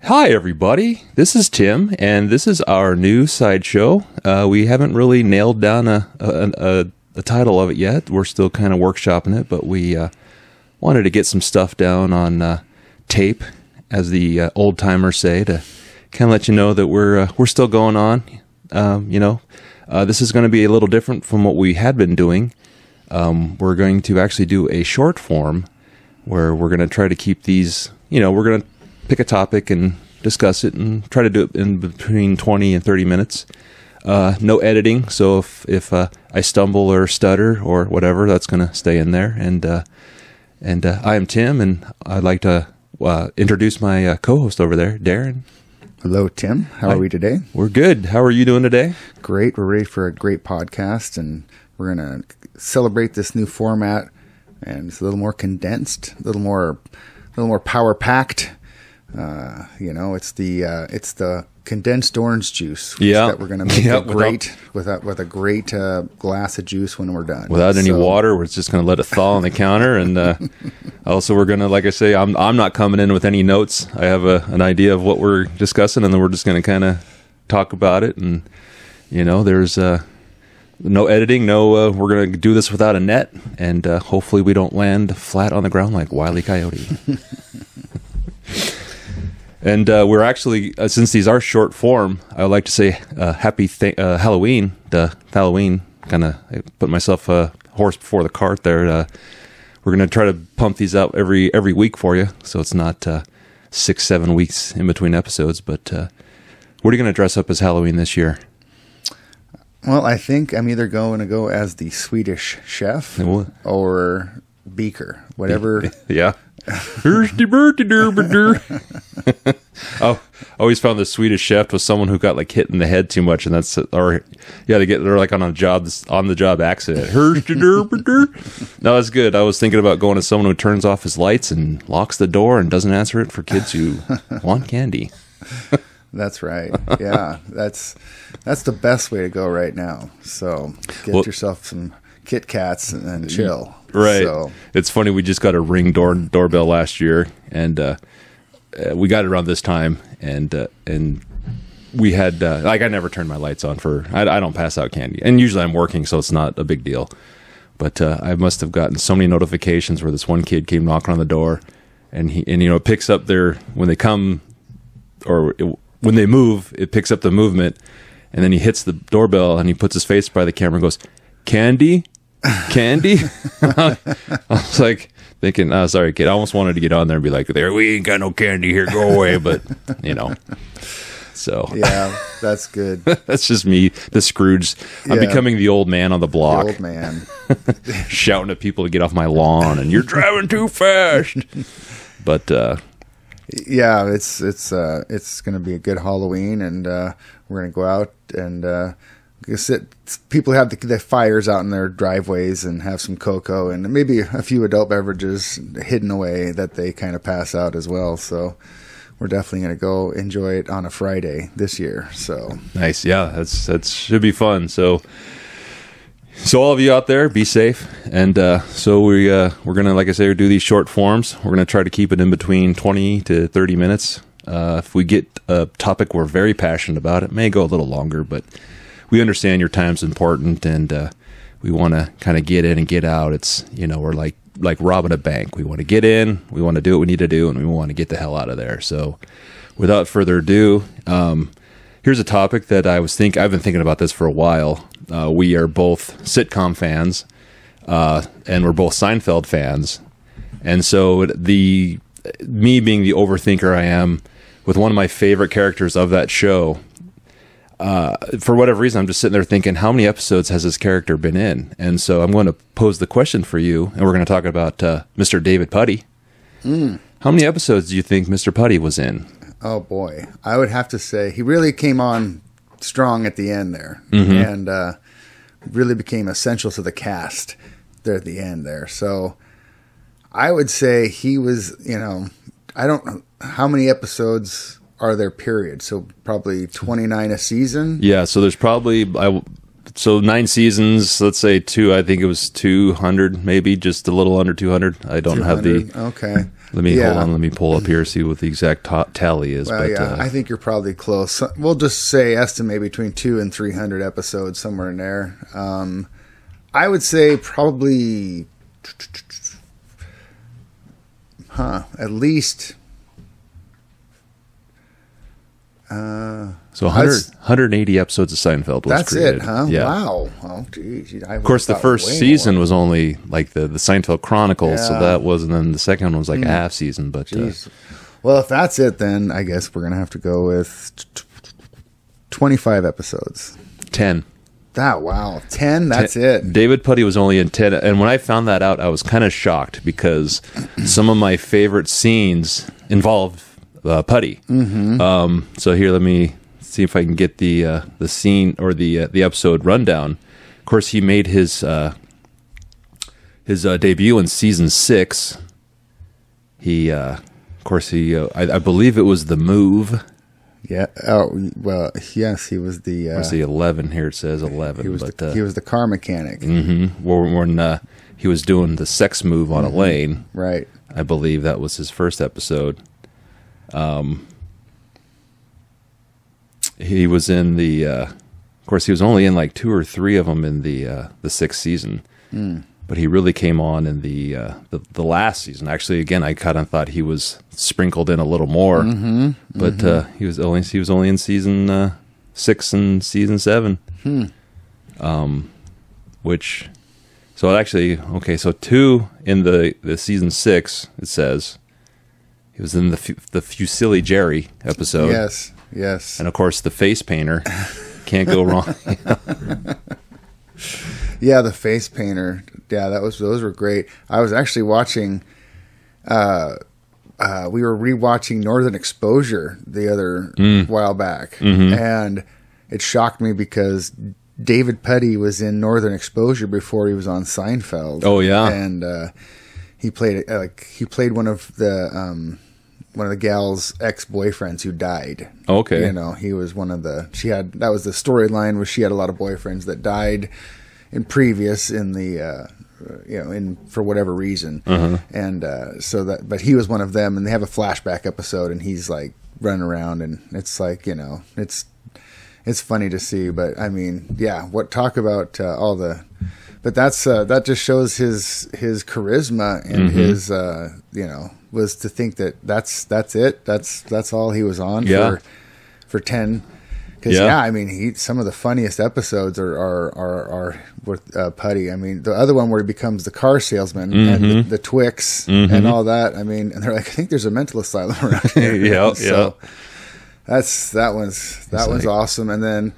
Hi, everybody. This is Tim, and this is our new sideshow. We haven't really nailed down a title of it yet. We're still kind of workshopping it, but we wanted to get some stuff down on tape, as the old timers say, to kind of let you know that we're still going on. This is going to be a little different from what we had been doing. We're going to actually do a short form where we're going to try to keep these, we're going to pick a topic and discuss it and try to do it in between 20 and 30 minutes. No editing, so if I stumble or stutter or whatever, that's going to stay in there. And I am Tim, and I'd like to introduce my co-host over there, Darren. Hello, Tim. How are we today? We're good. How are you doing today? Great. We're ready for a great podcast, and we're going to celebrate this new format. And it's a little more condensed, a little more power packed. It's the condensed orange juice that we're going to make with a great glass of juice when we're done. Without any water, we're just going to let it thaw on the counter. And also, we're going to, like I say, I'm not coming in with any notes. I have an idea of what we're discussing, and then we're just going to kind of talk about it. And there's no editing. We're going to do this without a net, and hopefully we don't land flat on the ground like Wile E. Coyote. And we're actually, since these are short form, I would like to say happy Halloween. Halloween, kind of put myself a horse before the cart there. We're going to try to pump these out every week for you, so it's not 6-7 weeks in between episodes. But what are you going to dress up as Halloween this year? Well, I think I'm either going to go as the Swedish chef or Beaker, whatever. Yeah. I always found the Swedish chef was someone who got like hit in the head too much, and they're like on the job accident. No, that's good. I was thinking about going to someone who turns off his lights and locks the door and doesn't answer it for kids who want candy. That's right. Yeah, that's the best way to go right now. So get yourself some Kit Kats and chill. Right. So. It's funny. We just got a Ring doorbell last year, and we got it around this time, and we had I never turn my lights on I don't pass out candy, and usually I'm working, so it's not a big deal. But I must have gotten so many notifications where this one kid came knocking on the door, and it picks up when they come or when they move, it picks up the movement, and then he hits the doorbell and he puts his face by the camera and goes, "Candy." I was like thinking, "Oh, sorry, kid." I almost wanted to get on there and be like, "There, we ain't got no candy here. Go away." But so yeah, that's good. That's just me, the Scrooge. I'm becoming the old man on the block. The old man shouting at people to get off my lawn, and you're driving too fast. But yeah, it's going to be a good Halloween, and we're going to go out and. People have the fires out in their driveways and have some cocoa and maybe a few adult beverages hidden away that they kind of pass out as well. So we're definitely going to go enjoy it on a Friday this year. So nice. Yeah, that should be fun. So all of you out there, be safe. And so we're going to, like I say, do these short forms. We're going to try to keep it in between 20 to 30 minutes. If we get a topic we're very passionate about, it may go a little longer, but we understand your time's important, and we want to kind of get in and get out. It's we're like robbing a bank. We want to get in, we want to do what we need to do, and we want to get the hell out of there. So, without further ado, here's a topic that I've been thinking about this for a while. We are both sitcom fans, and we're both Seinfeld fans, and so me being the overthinker I am, with one of my favorite characters of that show. For whatever reason, I'm just sitting there thinking, how many episodes has this character been in? And so I'm going to pose the question for you, and we're going to talk about Mr. David Puddy. How many episodes do you think Mr. Puddy was in? Oh, boy. I would have to say he really came on strong at the end there, and really became essential to the cast there at the end there. So I would say he was, I don't know how many episodes are there, period. So probably 29 a season. Yeah, so there's probably so 9 seasons, let's say I think it was 200, maybe just a little under 200. I don't have the... Okay. Hold on, let me pull up here, see what the exact tally is. Well, but, I think you're probably close. We'll just say estimate between 200 and 300 episodes, somewhere in there. I would say probably, at least... so 180 episodes of Seinfeld was created. That's it, huh? Yeah. Wow. Oh, geez. Of course, the first season was only like the Seinfeld Chronicles, so that was, and then the second one was like a half season. But well, if that's it, then I guess we're gonna have to go with 25 episodes. 10. Wow, 10. That's it. David Puddy was only in 10, and when I found that out, I was kind of shocked because some of my favorite scenes involved Puddy. So here, let me see if I can get the scene or the episode rundown. Of course, he made his debut in season 6. I believe it was The Move. Yeah. Oh well, yes, he was the. Where's the 11 here? It says 11. He was the car mechanic. When he was doing the sex move on Elaine, right? I believe that was his first episode. He was in the, of course, he was only in like 2 or 3 of them in the 6th season, but he really came on in the last season. Actually, again, I kind of thought he was sprinkled in a little more, but he was only in season 6 and season 7, which, so actually, okay, so 2 in the season 6, it says. He was in the Fusilli Jerry episode. Yes. And of course, the face painter. Can't go wrong. Yeah, the face painter. Yeah, those were great. I was actually watching. We were rewatching Northern Exposure the other while back, and it shocked me because David Puddy was in Northern Exposure before he was on Seinfeld. Oh yeah, and he played one of the gal's ex-boyfriends who died. Okay. He was that was the storyline, where she had a lot of boyfriends that died for whatever reason. And but he was one of them, and they have a flashback episode, and he's like running around, and it's like, it's funny to see. But I mean, yeah, talk about all the... But that just shows his charisma and his was to think that's it. That's all he was on for 10. Because I mean, some of the funniest episodes are with Puddy. I mean, the other one where he becomes the car salesman and the Twix and all that. I mean, and they're like, I think there's a mental asylum around here. That one's awesome. And then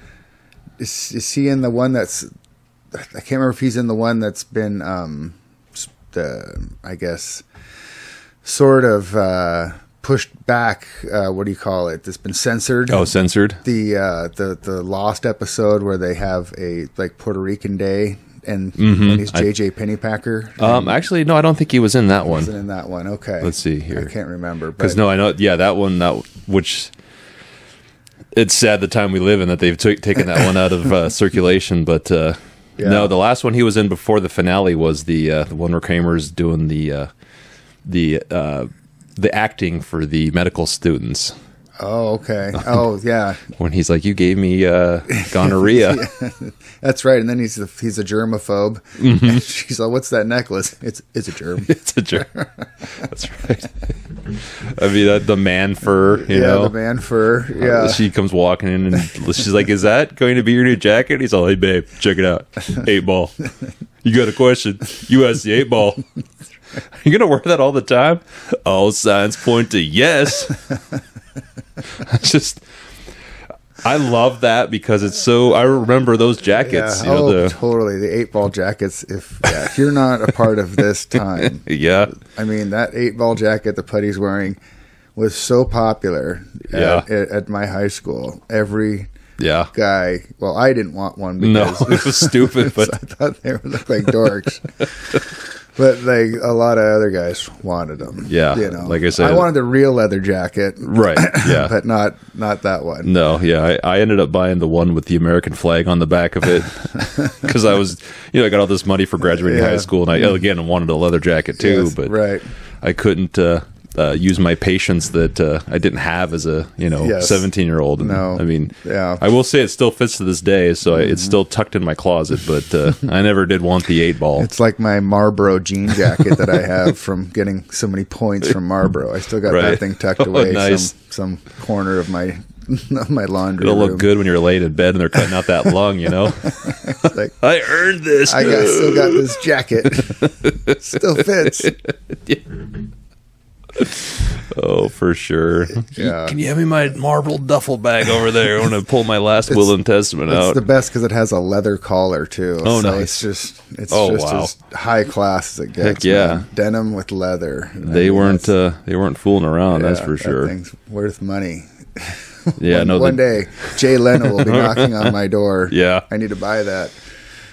is he in the one that's... I can't remember if he's in the one that's been, I guess, sort of pushed back. What do you call it? That's been censored. Oh, censored. The Lost episode where they have a Puerto Rican day, and he's JJ Pennypacker. Actually, no, I don't think he was in that one. Wasn't in that one. Okay. Let's see here. I can't remember because I know. Yeah, that one. Which. It's sad the time we live in that they've taken that one out of circulation, but. No, the last one he was in before the finale was the one where Kramer's doing the acting for the medical students. Oh, okay. Oh, yeah. When he's like, "You gave me gonorrhea." That's right. And then he's a germaphobe. And she's like, "What's that necklace?" It's a germ. It's a germ. That's right. I mean, the man fur. You know, the man fur. Yeah. She comes walking in and she's like, "Is that going to be your new jacket?" He's all, "Hey, babe, check it out. 8-ball. You got a question? You ask the 8-ball. You gonna wear that all the time?" All signs point to yes. I love that because it's so. I remember those jackets. Yeah. Totally. The 8-ball jackets. If you're not a part of this time, I mean, that 8-ball jacket that Puddy's wearing was so popular at my high school. Every guy. Well, I didn't want one because it was stupid, but I thought they looked like dorks. But like a lot of other guys wanted them. Yeah, you know. like I said, I wanted the real leather jacket, right? Yeah, but not that one. No, yeah, I ended up buying the one with the American flag on the back of it because I was, I got all this money for graduating high school, and I again wanted a leather jacket too, Yes, but right. I couldn't use my patience that I didn't have as a 17-year-old. No, I mean, yeah. I will say it still fits to this day, so it's still tucked in my closet. But I never did want the 8-ball. It's like my Marlboro jean jacket that I have from getting so many points from Marlboro. I still got that thing tucked away nice. some corner of my laundry It'll room. look good when you're laid in bed and they're cutting out that lung, It's like, I earned this. still got this jacket. Still fits. Oh, for sure. Yeah. Can you have me my marble duffel bag over there? I want to pull my last Will and Testament out. It's the best because it has a leather collar too. Oh, so nice. It's just wow. as high class as it gets. Heck yeah. Man. Denim with leather. They weren't fooling around. That's for sure. That thing's worth money. Yeah, one day Jay Leno will be knocking on my door. Yeah, I need to buy that.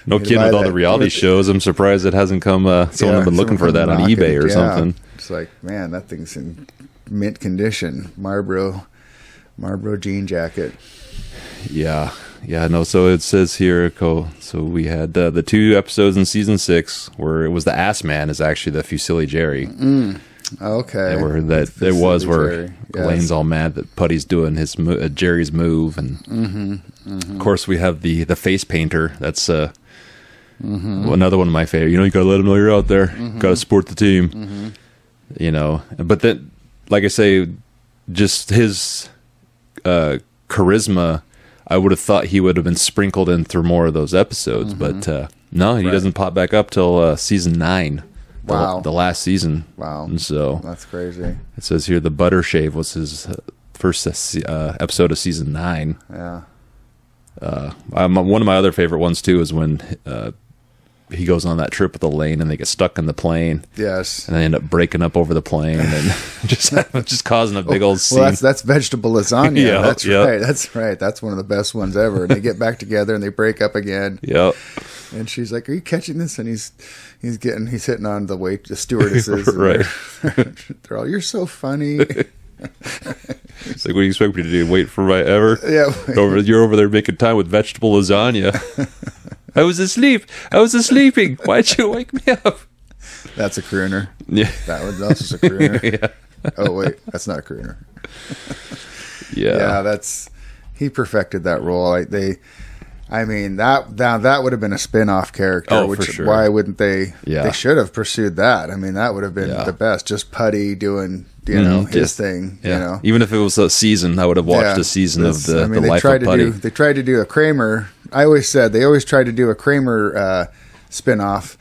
No kidding, with all the reality shows, I'm surprised it hasn't come. Someone has been looking for that on eBay or something. It's like, man, that thing's in mint condition. Marlboro jean jacket. Yeah. No. So it says here. So we had the 2 episodes in season 6 where it was the Ass Man is actually the Fusilli Jerry. Okay. Where Elaine's all mad that Puddy's doing his Jerry's move, and of course we have the face painter. That's another one of my favorite. You gotta let him know you're out there. Gotta support the team. But then, like I say, just his charisma, I would have thought he would have been sprinkled in through more of those episodes, but no, he doesn't pop back up till season 9. Wow. The last season. Wow. And so that's crazy. It says here the butter shave was his first episode of season 9. Yeah. One of my other favorite ones too is when he goes on that trip with Elaine and they get stuck in the plane. Yes. And they end up breaking up over the plane and just causing a big old scene. Well, that's vegetable lasagna. Yeah, that's yeah. right. That's right. That's one of the best ones ever. And they get back together and they break up again. Yep. And she's like, "Are you catching this?" And he's hitting on the stewardesses. Right. They're all, "You're so funny." It's like, what do you expect me to do? Wait for my ever? Yeah. You're over there making time with vegetable lasagna. I was asleep. I was sleeping. Why'd you wake me up? That's a crooner. Yeah. That's just a crooner. Yeah. Oh wait, that's not a crooner. Yeah. Yeah, he perfected that role. That would have been a spin-off character. Oh, for sure. Why wouldn't they? Yeah. They should have pursued that. I mean, that would have been the best. Just Puddy doing, his thing. Yeah. Even if it was a season, I would have watched a season of the life of Puddy. They tried to do a Kramer. I always said they always tried to do a Kramer spin-off.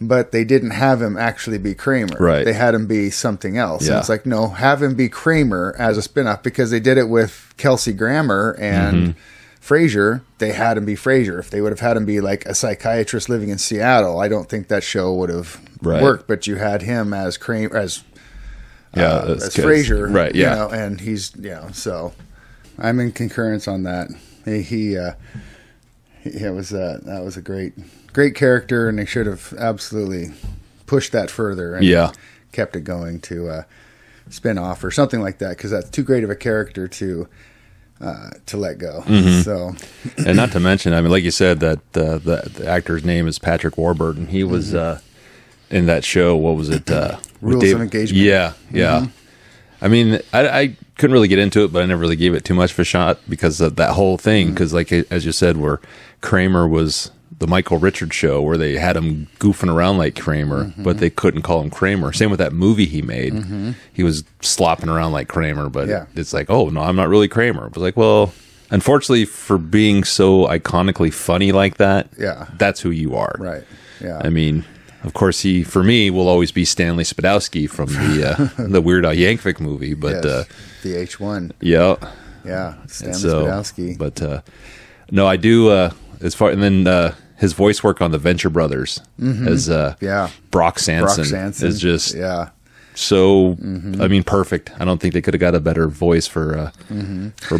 But they didn't have him actually be Kramer. Right. They had him be something else. Yeah. And it's like, no, have him be Kramer as a spinoff, because they did it with Kelsey Grammer and Frasier. They had him be Frasier. If they would have had him be like a psychiatrist living in Seattle, I don't think that show would have worked. But you had him as Kramer, as Frasier. Right, yeah. And he's, so I'm in concurrence on that. That was a great character, and they should have absolutely pushed that further and kept it going to spin off or something like that, because that's too great of a character to let go. So, and not to mention, I mean, like you said, that the actor's name is Patrick Warburton. He was in that show. What was it? Rules of Engagement. Yeah. I mean, I couldn't really get into it, but I never really gave it too much of a shot because of that whole thing. Because, like as you said, where Kramer was the Michael Richards show, where they had him goofing around like Kramer, but they couldn't call him Kramer. Same with that movie he made. He was slopping around like Kramer, but it's like, oh no, I'm not really Kramer. It was like, well, unfortunately, for being so iconically funny like that, that's who you are. Right. Yeah. I mean, of course, he, for me, will always be Stanley Spadowski from the Weird Al Yankovic movie, but the H1. Yeah. Yeah, Stanley Spadowski. But no, I do as far, and then his voice work on the Venture Brothers as Brock Sanson is just so, I mean, perfect. I don't think they could have got a better voice for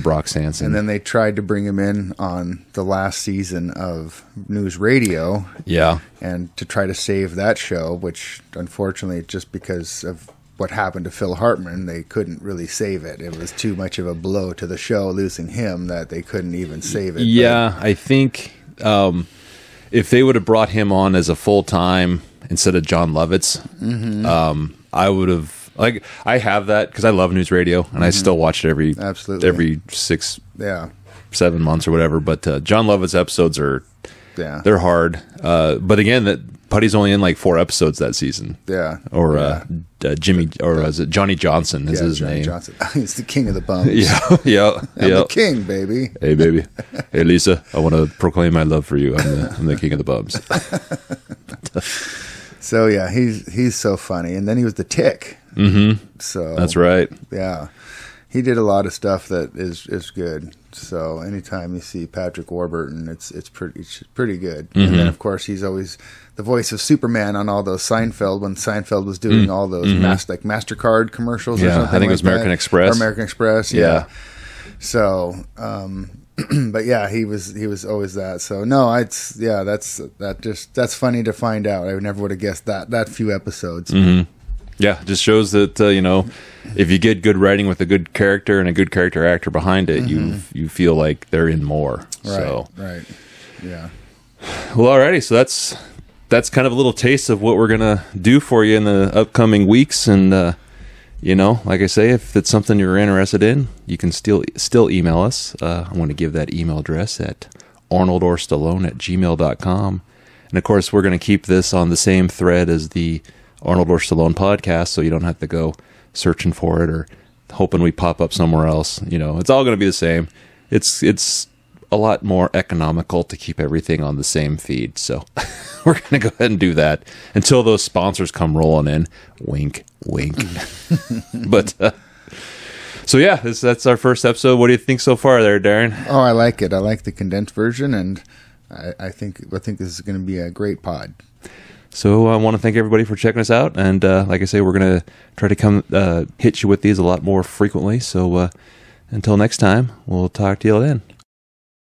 Brock Sanson. And then they tried to bring him in on the last season of News Radio. Yeah. And to try to save that show, which unfortunately, just because of what happened to Phil Hartman, they couldn't really save it. It was too much of a blow to the show losing him that they couldn't even save it. Yeah, I think if they would have brought him on as a full-time instead of John Lovitz, I would have, like, I have that because I love News Radio and I still watch it every 6-7 months or whatever. But John Lovitz's episodes they're hard. But again, that Puddy's only in like 4 episodes that season. Yeah. Or Jimmy, or is it Johnny Johnson is his Johnny name. Johnson. He's the king of the bums. Yeah. I'm the king, baby. Hey, baby. Hey, Lisa, I want to proclaim my love for you. I'm the king of the bums. So yeah, he's so funny, and then he was the Tick. So that's right. Yeah, he did a lot of stuff that is good. So anytime you see Patrick Warburton, it's pretty good. And then of course he's always the voice of Superman on all those Seinfeld when Seinfeld was doing all those MasterCard commercials. Or something I think it was American Express. Or American Express. Yeah. So. But yeah, he was always that. So no, that's funny to find out. I never would have guessed that few episodes. Yeah, it just shows that if you get good writing with a good character and a good character actor behind it, you feel like they're in more. Right. Yeah. Well, alrighty. So that's kind of a little taste of what we're gonna do for you in the upcoming weeks, and like I say, if it's something you're interested in, you can still email us. I want to give that email address at arnoldorstallone@gmail.com. And of course, we're going to keep this on the same thread as the Arnold or Stallone podcast, so you don't have to go searching for it or hoping we pop up somewhere else. It's all going to be the same. It's a lot more economical to keep everything on the same feed. So we're going to go ahead and do that until those sponsors come rolling in. Wink, wink. But so yeah, that's our first episode. What do you think so far there, Darren? Oh, I like it. I like the condensed version, and I think this is going to be a great pod. So I want to thank everybody for checking us out, and like I say, we're going to try to come hit you with these a lot more frequently. So until next time, we'll talk to you then.